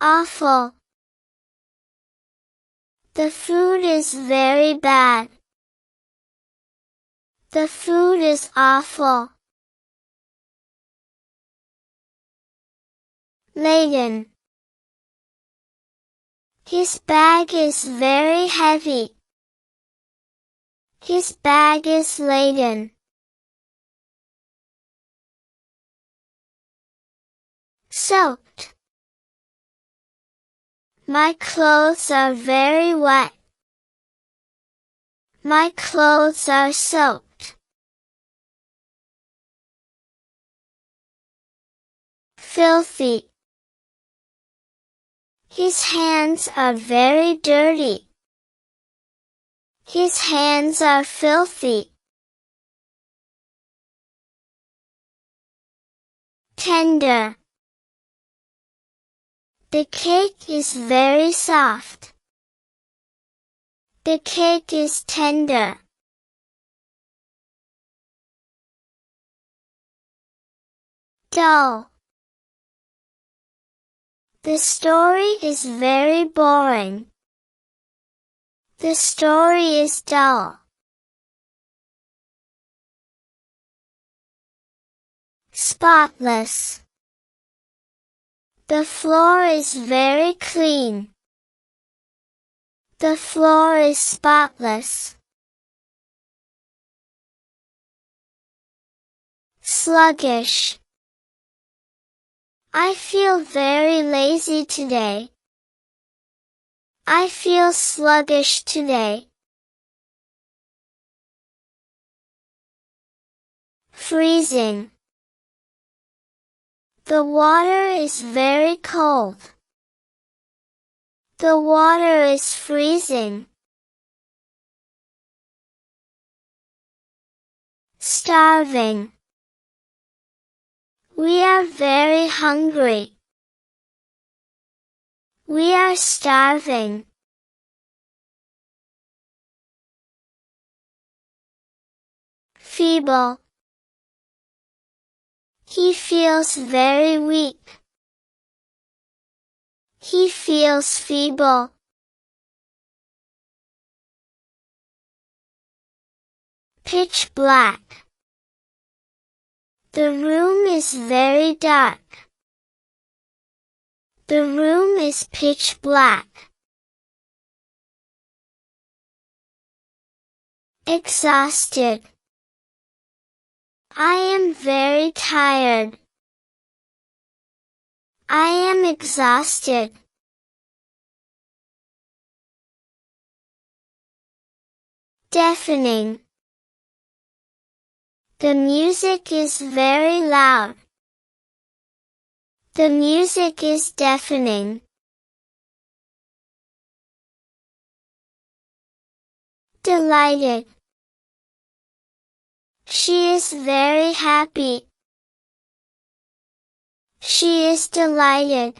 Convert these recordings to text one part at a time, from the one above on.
Awful. The food is very bad. The food is awful. Laden. His bag is very heavy. His bag is laden. Soaked. My clothes are very wet. My clothes are soaked. Filthy. His hands are very dirty. His hands are filthy. Tender. The cake is very soft. The cake is tender. Dull. The story is very boring. The story is dull. Spotless. The floor is very clean. The floor is spotless. Sluggish. I feel very lazy today. I feel sluggish today. Freezing. The water is very cold. The water is freezing. Starving. We are very hungry. We are starving. Feeble. He feels very weak. He feels feeble. Pitch black. The room is very dark. The room is pitch black. Exhausted. I am very tired. I am exhausted. Deafening. The music is very loud. The music is deafening. Delighted. She is very happy. She is delighted.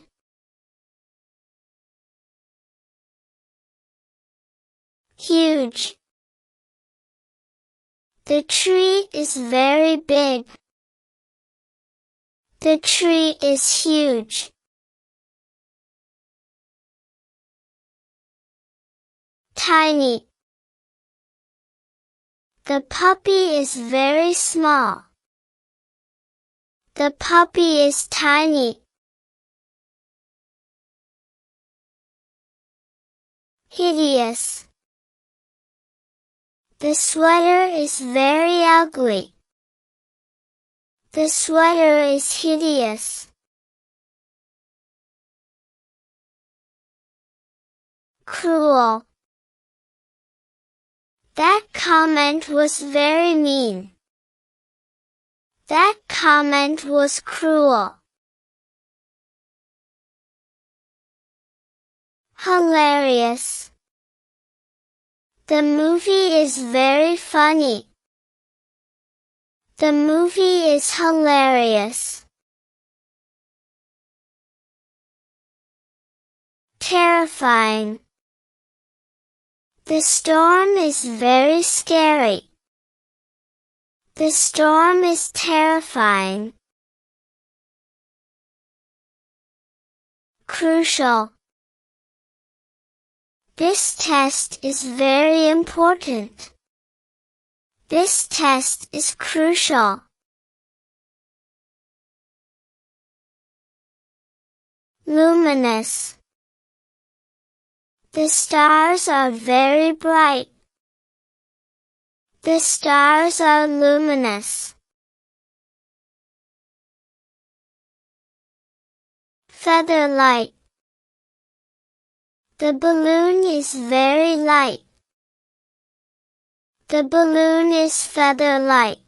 Huge. The tree is very big. The tree is huge. Tiny. The puppy is very small. The puppy is tiny. Hideous. The sweater is very ugly. The sweater is hideous. Cruel. That comment was very mean. That comment was cruel. Hilarious. The movie is very funny. The movie is hilarious. Terrifying. The storm is very scary. The storm is terrifying. crucial. This test is very important. This test is crucial. Luminous. The stars are very bright. The stars are luminous. Feather light. The balloon is very light. The balloon is feather light.